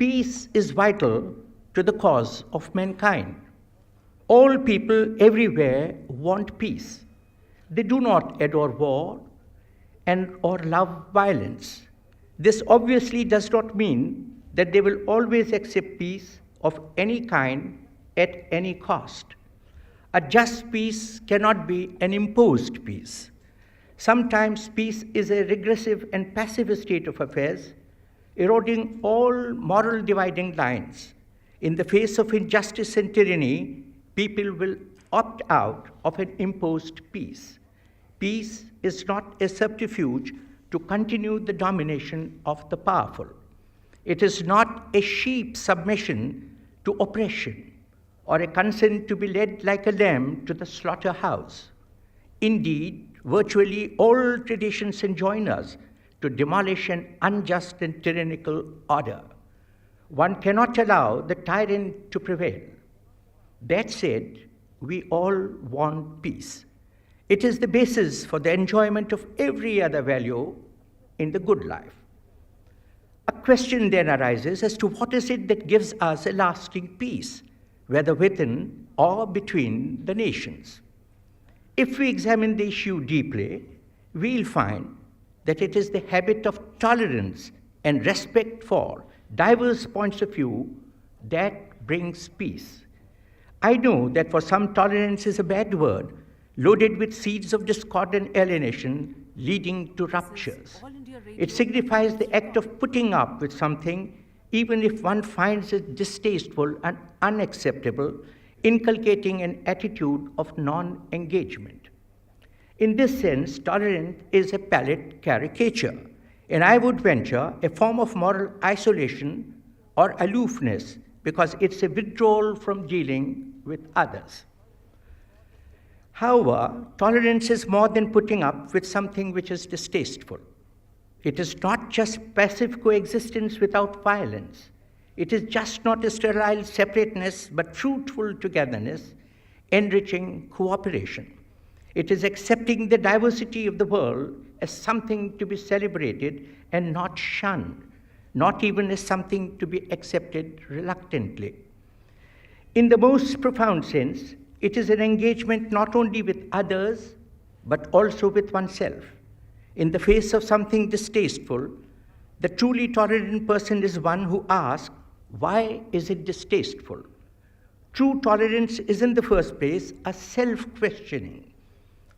Peace is vital to the cause of mankind. All people everywhere want peace. They do not adore war or love violence. This obviously does not mean that they will always accept peace of any kind at any cost. A just peace cannot be an imposed peace. Sometimes peace is a regressive and passive state of affairs, eroding all moral dividing lines. In the face of injustice and tyranny, people will opt out of an imposed peace. Peace is not a subterfuge to continue the domination of the powerful. It is not a sheep submission to oppression or a consent to be led like a lamb to the slaughterhouse. Indeed, virtually all traditions enjoin us to demolish an unjust and tyrannical order. One cannot allow the tyrant to prevail. That said, we all want peace. It is the basis for the enjoyment of every other value in the good life. A question then arises as to what is it that gives us a lasting peace, whether within or between the nations. If we examine the issue deeply, we'll find that it is the habit of tolerance and respect for diverse points of view that brings peace. I know that for some, tolerance is a bad word, loaded with seeds of discord and alienation, leading to ruptures. It signifies the act of putting up with something, even if one finds it distasteful and unacceptable, inculcating an attitude of non-engagement. In this sense, tolerance is a pallid caricature, and I would venture a form of moral isolation or aloofness, because it's a withdrawal from dealing with others. However, tolerance is more than putting up with something which is distasteful. It is not just passive coexistence without violence. It is just not a sterile separateness, but fruitful togetherness, enriching cooperation. It is accepting the diversity of the world as something to be celebrated and not shunned, not even as something to be accepted reluctantly. In the most profound sense, it is an engagement not only with others, but also with oneself. In the face of something distasteful, the truly tolerant person is one who asks, why is it distasteful? True tolerance is in the first place a self-questioning.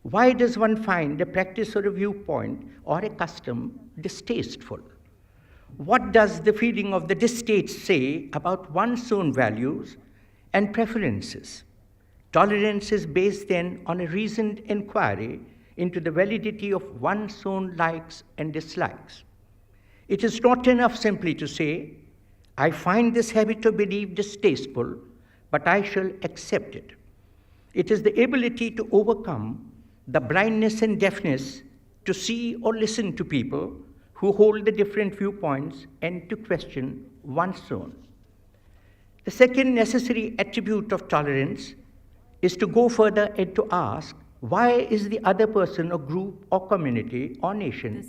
Why does one find a practice or a viewpoint or a custom distasteful? What does the feeling of the distaste say about one's own values and preferences? Tolerance is based then on a reasoned inquiry into the validity of one's own likes and dislikes. It is not enough simply to say, I find this habit of belief distasteful, but I shall accept it. It is the ability to overcome the blindness and deafness to see or listen to people who hold the different viewpoints and to question one's own. The second necessary attribute of tolerance is to go further and to ask, why is the other person or group or community or nation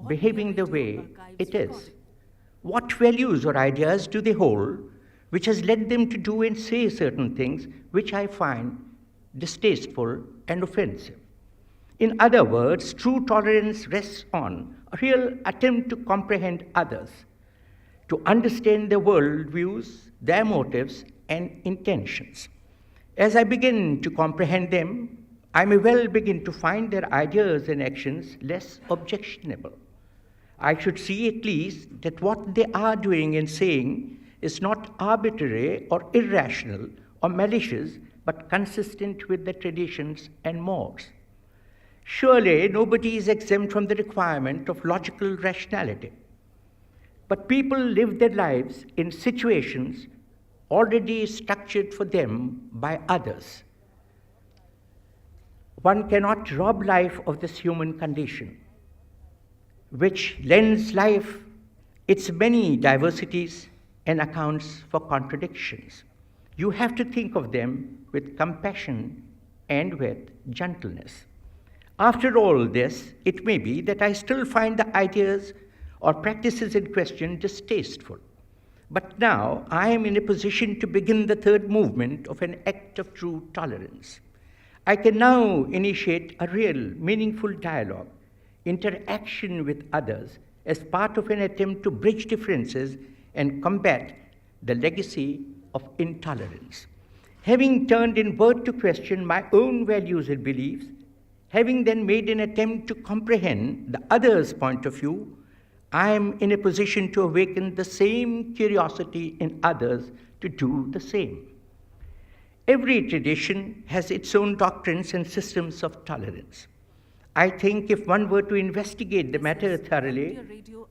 behaving the way it is? What values or ideas do they hold which has led them to do and say certain things which I find distasteful and offensive? In other words, true tolerance rests on a real attempt to comprehend others, to understand their worldviews, their motives, and intentions. As I begin to comprehend them, I may well begin to find their ideas and actions less objectionable. I should see at least that what they are doing and saying is not arbitrary or irrational or malicious, but consistent with the traditions and mores. Surely, nobody is exempt from the requirement of logical rationality. But people live their lives in situations already structured for them by others. One cannot rob life of this human condition, which lends life its many diversities and accounts for contradictions. You have to think of them with compassion and with gentleness. After all this, it may be that I still find the ideas or practices in question distasteful, But now I am in a position to begin the third movement of an act of true tolerance. I can now initiate a real, meaningful dialogue, interaction with others as part of an attempt to bridge differences and combat the legacy of intolerance. Having turned in word to question my own values and beliefs, having then made an attempt to comprehend the other's point of view, I am in a position to awaken the same curiosity in others to do the same. Every tradition has its own doctrines and systems of tolerance. I think if one were to investigate the matter thoroughly,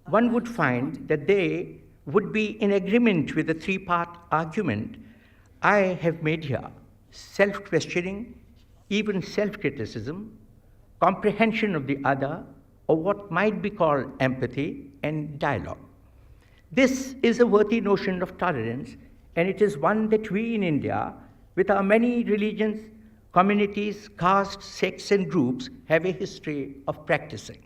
one would find that they would be in agreement with the three-part argument I have made here: self-questioning, even self-criticism, comprehension of the other, or what might be called empathy, and dialogue. This is a worthy notion of tolerance, and it is one that we in India, with our many religions, communities, castes, sects, and groups, have a history of practicing.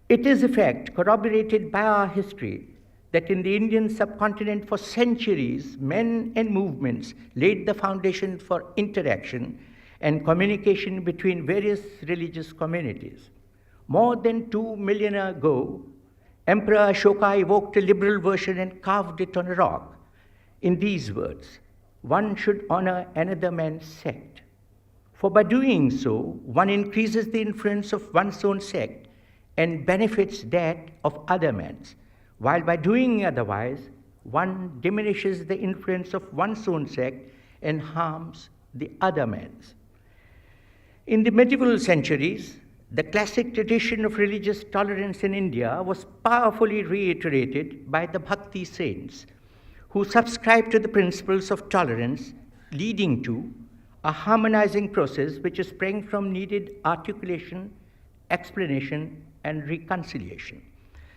It is a fact corroborated by our history that in the Indian subcontinent for centuries, men and movements laid the foundation for interaction and communication between various religious communities. More than 2 millennia ago, Emperor Ashoka evoked a liberal version and carved it on a rock in these words: "One should honor another man's sect. For by doing so, one increases the influence of one's own sect and benefits that of other men's, while by doing otherwise, one diminishes the influence of one's own sect and harms the other man's." In the medieval centuries, the classic tradition of religious tolerance in India was powerfully reiterated by the Bhakti saints, who subscribed to the principles of tolerance, leading to a harmonizing process which sprang from needed articulation, explanation, and reconciliation.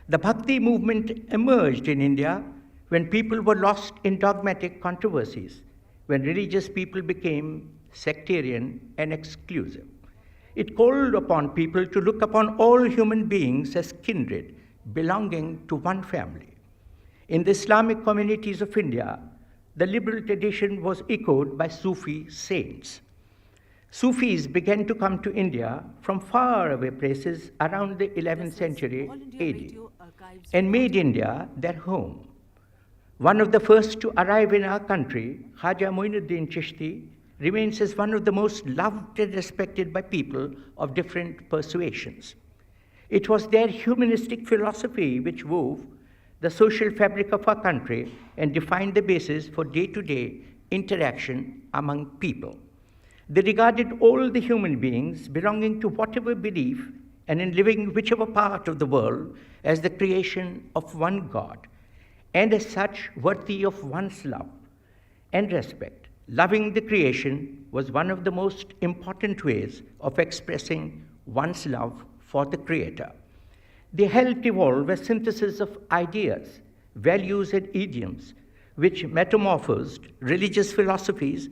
The Bhakti movement emerged in India when people were lost in dogmatic controversies, when religious people became sectarian and exclusive. It called upon people to look upon all human beings as kindred, belonging to one family. In the Islamic communities of India, the liberal tradition was echoed by Sufi saints. Sufis began to come to India from faraway places around the 11th century AD and made India their home. One of the first to arrive in our country, Khaja Moinuddin Chishti, remains as one of the most loved and respected by people of different persuasions. It was their humanistic philosophy which wove the social fabric of our country and defined the basis for day-to-day interaction among people. They regarded all the human beings belonging to whatever belief and in living whichever part of the world as the creation of one God, and as such worthy of one's love and respect. Loving the creation was one of the most important ways of expressing one's love for the Creator. They helped evolve a synthesis of ideas, values, and idioms, which metamorphosed religious philosophies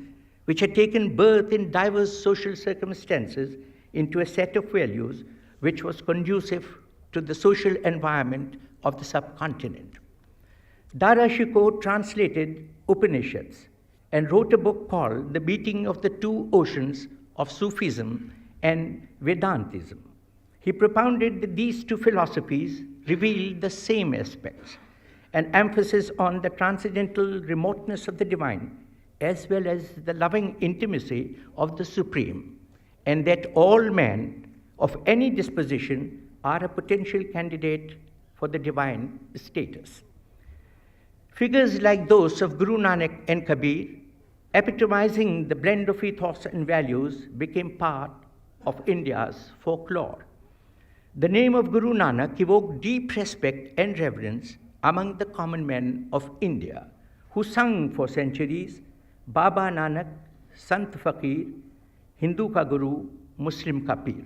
which had taken birth in diverse social circumstances into a set of values which was conducive to the social environment of the subcontinent. Dara Shikoh translated Upanishads and wrote a book called The Meeting of the Two Oceans of Sufism and Vedantism. He propounded that these two philosophies revealed the same aspects, an emphasis on the transcendental remoteness of the divine, as well as the loving intimacy of the Supreme, and that all men of any disposition are a potential candidate for the divine status. Figures like those of Guru Nanak and Kabir, epitomizing the blend of ethos and values, became part of India's folklore. The name of Guru Nanak evoked deep respect and reverence among the common men of India, who sung for centuries, Baba Nanak, Sant Fakir, Hindu ka Guru, Muslim ka Pir.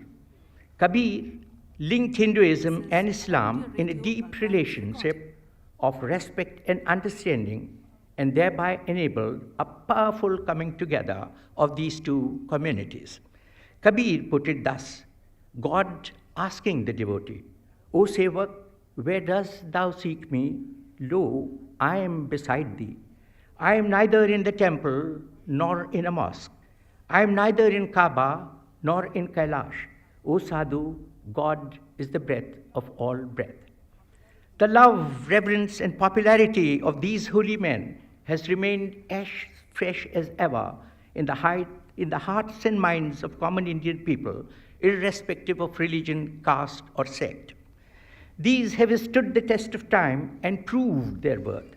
Kabir linked Hinduism and Islam in a deep relationship of respect and understanding, and thereby enabled a powerful coming together of these two communities. Kabir put it thus: God asking the devotee, "O Sevak, where dost thou seek me? Lo, I am beside thee. I am neither in the temple nor in a mosque. I am neither in Kaaba nor in Kailash. O Sadhu, God is the breath of all breath. The love, reverence, and popularity of these holy men has remained as fresh as ever in the hearts and minds of common Indian people, irrespective of religion, caste, or sect. These have stood the test of time and proved their worth.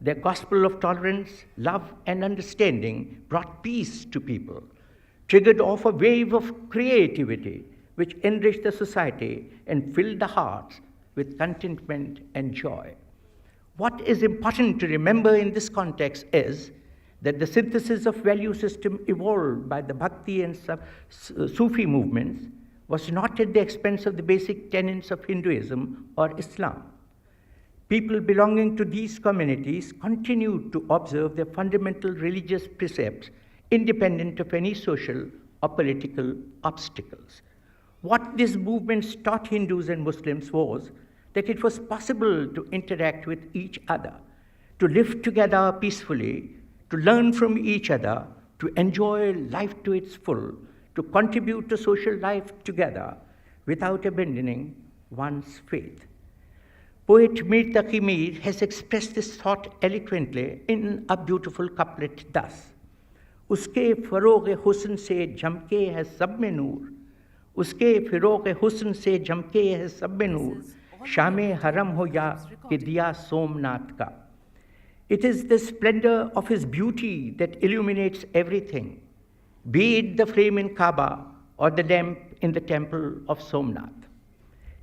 Their gospel of tolerance, love, and understanding brought peace to people, triggered off a wave of creativity which enriched the society and filled the hearts with contentment and joy. What is important to remember in this context is that the synthesis of value system evolved by the Bhakti and Sufi movements was not at the expense of the basic tenets of Hinduism or Islam. People belonging to these communities continued to observe their fundamental religious precepts independent of any social or political obstacles. What these movements taught Hindus and Muslims was that it was possible to interact with each other, to live together peacefully, to learn from each other, to enjoy life to its full, to contribute to social life together without abandoning one's faith. Poet Mir Taqi Mir has expressed this thought eloquently in a beautiful couplet thus: Uske faroge husn se jhamke hai sab mein noor, uske faroge husn se jhamke hai sab mein noor, shame haram ho ya ke diya Somnath ka. It is the splendor of his beauty that illuminates everything, be it the flame in Kaaba or the lamp in the temple of Somnath.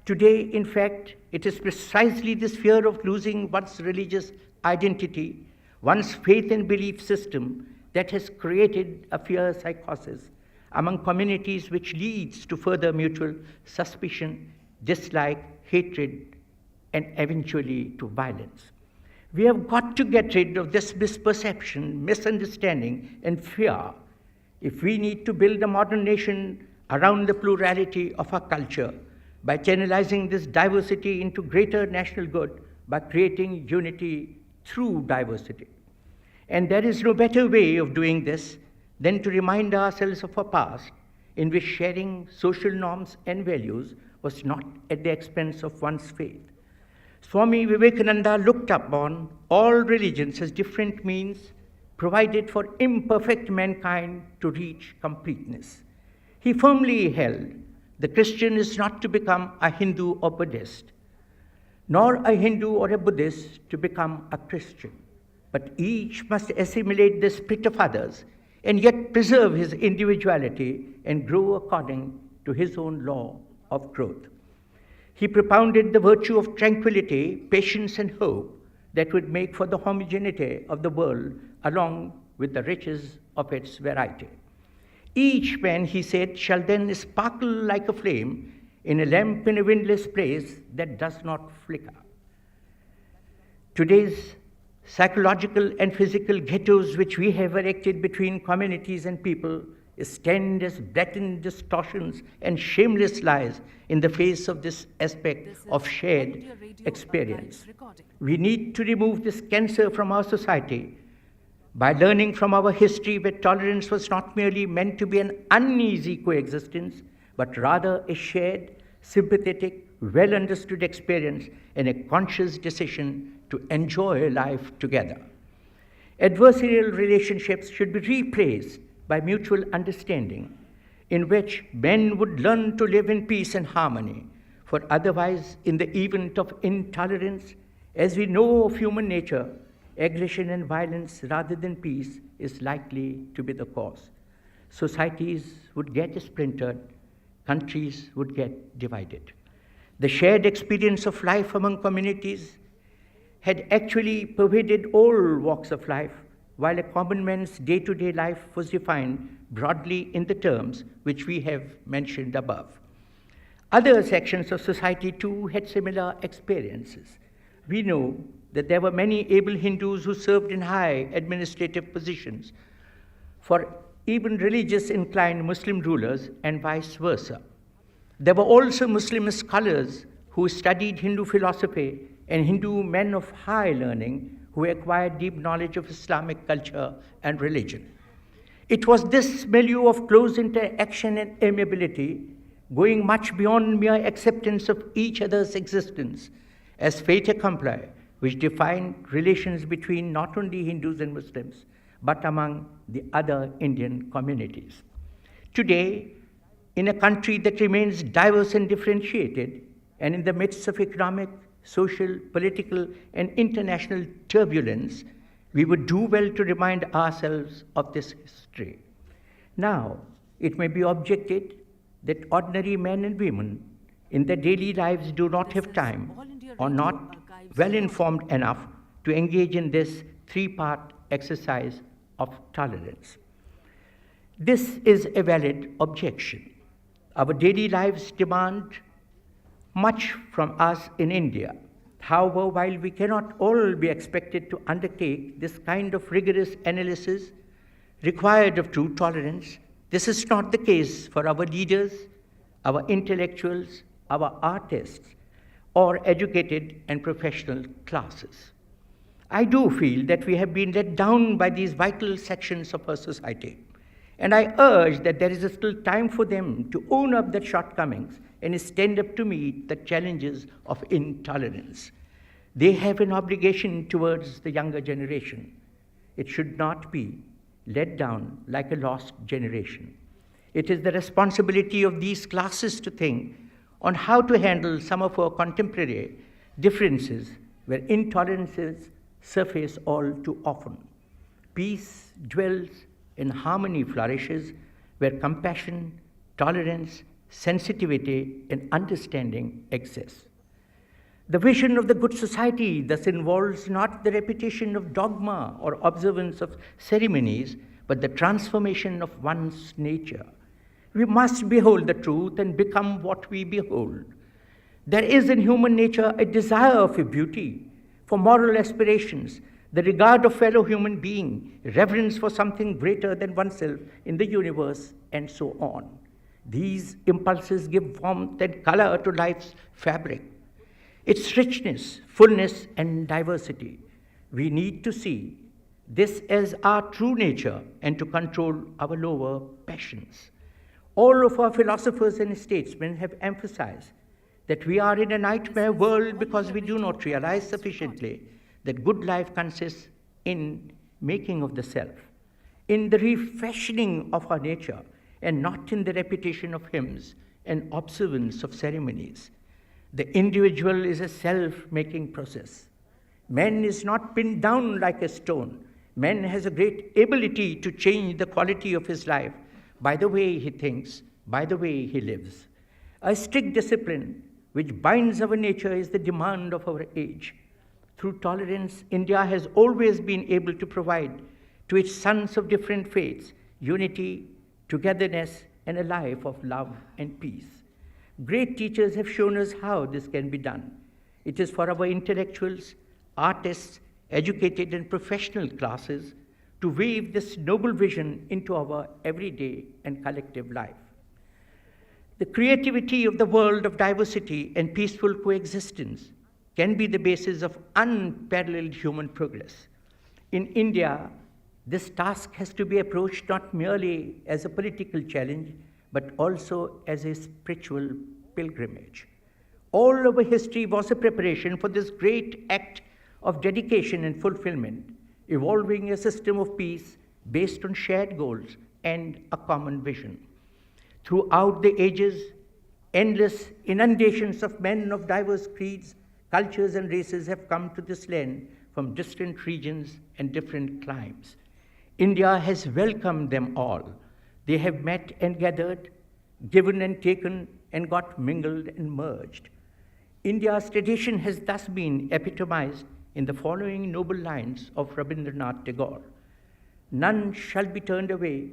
Today, in fact, it is precisely this fear of losing one's religious identity, one's faith and belief system, that has created a fear psychosis among communities which leads to further mutual suspicion, dislike, hatred, and eventually to violence. We have got to get rid of this misperception, misunderstanding, and fear if we need to build a modern nation around the plurality of our culture, by channelizing this diversity into greater national good, by creating unity through diversity. And there is no better way of doing this than to remind ourselves of a past in which sharing social norms and values was not at the expense of one's faith. Swami Vivekananda looked upon all religions as different means provided for imperfect mankind to reach completeness. He firmly held the Christian is not to become a Hindu or Buddhist, nor a Hindu or a Buddhist to become a Christian, but each must assimilate the spirit of others and yet preserve his individuality and grow according to his own law of growth. He propounded the virtue of tranquility, patience, and hope that would make for the homogeneity of the world along with the riches of its variety. Each man, he said, shall then sparkle like a flame in a lamp in a windless place that does not flicker. Today's psychological and physical ghettos which we have erected between communities and people stand as blatant distortions and shameless lies in the face of this aspect of shared experience. We need to remove this cancer from our society by learning from our history where tolerance was not merely meant to be an uneasy coexistence, but rather a shared, sympathetic, well-understood experience and a conscious decision to enjoy life together. Adversarial relationships should be replaced by mutual understanding, in which men would learn to live in peace and harmony, for otherwise, in the event of intolerance, as we know of human nature, aggression and violence rather than peace is likely to be the cause. Societies would get splintered, countries would get divided. The shared experience of life among communities had actually pervaded all walks of life, while a common man's day-to-day life was defined broadly in the terms which we have mentioned above. Other sections of society too had similar experiences. We know that there were many able Hindus who served in high administrative positions for even religious inclined Muslim rulers and vice versa. There were also Muslim scholars who studied Hindu philosophy and Hindu men of high learning who acquired deep knowledge of Islamic culture and religion. It was this milieu of close interaction and amiability, going much beyond mere acceptance of each other's existence as fait accompli, which defined relations between not only Hindus and Muslims, but among the other Indian communities. Today, in a country that remains diverse and differentiated, and in the midst of economic, social, political, and international turbulence, we would do well to remind ourselves of this history. Now, it may be objected that ordinary men and women in their daily lives do not have time or not well informed enough to engage in this three-part exercise of tolerance. This is a valid objection. Our daily lives demand much from us in India. However, while we cannot all be expected to undertake this kind of rigorous analysis required of true tolerance, this is not the case for our leaders, our intellectuals, our artists, or educated and professional classes. I do feel that we have been let down by these vital sections of our society, and I urge that there is still time for them to own up their shortcomings and stand up to meet the challenges of intolerance. They have an obligation towards the younger generation. It should not be let down like a lost generation. It is the responsibility of these classes to think on how to handle some of our contemporary differences where intolerances surface all too often. Peace dwells and harmony flourishes where compassion, tolerance, sensitivity, and understanding exist. The vision of the good society thus involves not the repetition of dogma or observance of ceremonies, but the transformation of one's nature. We must behold the truth and become what we behold. There is in human nature a desire for beauty, for moral aspirations, the regard of fellow human being, reverence for something greater than oneself in the universe, and so on. These impulses give warmth and color to life's fabric, its richness, fullness, and diversity. We need to see this as our true nature and to control our lower passions. All of our philosophers and statesmen have emphasized that we are in a nightmare world because we do not realize sufficiently that good life consists in making of the self, in the refashioning of our nature, and not in the repetition of hymns and observance of ceremonies. The individual is a self-making process. Man is not pinned down like a stone. Man has a great ability to change the quality of his life by the way he thinks, by the way he lives. A strict discipline which binds our nature is the demand of our age. Through tolerance, India has always been able to provide to its sons of different faiths unity, togetherness, and a life of love and peace. Great teachers have shown us how this can be done. It is for our intellectuals, artists, educated and professional classes to weave this noble vision into our everyday and collective life. The creativity of the world of diversity and peaceful coexistence can be the basis of unparalleled human progress. In India, this task has to be approached not merely as a political challenge, but also as a spiritual pilgrimage. All our history was a preparation for this great act of dedication and fulfillment, evolving a system of peace based on shared goals and a common vision. Throughout the ages, endless inundations of men of diverse creeds, cultures, and races have come to this land from distant regions and different climes. India has welcomed them all. They have met and gathered, given and taken, and got mingled and merged. India's tradition has thus been epitomized in the following noble lines of Rabindranath Tagore: "None shall be turned away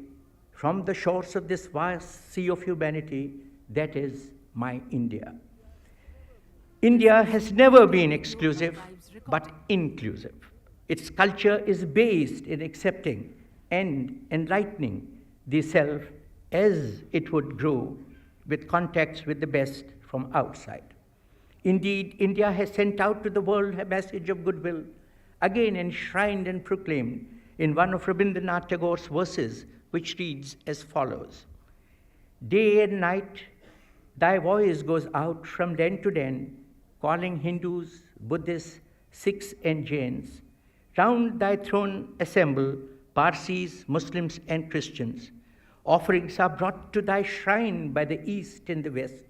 from the shores of this vast sea of humanity, that is my India." India has never been exclusive, but inclusive. Its culture is based in accepting and enlightening the self as it would grow with contacts with the best from outside. Indeed, India has sent out to the world a message of goodwill, again enshrined and proclaimed in one of Rabindranath Tagore's verses, which reads as follows: Day and night, thy voice goes out from den to den, calling Hindus, Buddhists, Sikhs, and Jains. Round thy throne assemble Parsis, Muslims, and Christians. Offerings are brought to thy shrine by the east and the west,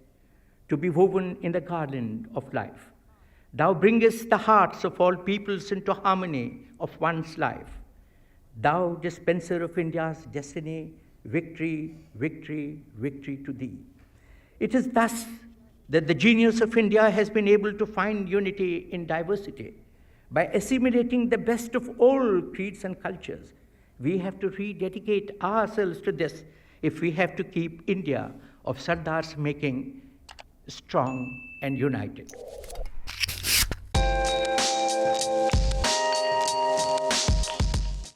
to be woven in the garland of life. Thou bringest the hearts of all peoples into harmony of one's life. Thou, dispenser of India's destiny, victory, victory, victory to thee. It is thus that the genius of India has been able to find unity in diversity. By assimilating the best of all creeds and cultures, we have to rededicate ourselves to this if we have to keep India of Sardar's making strong and united.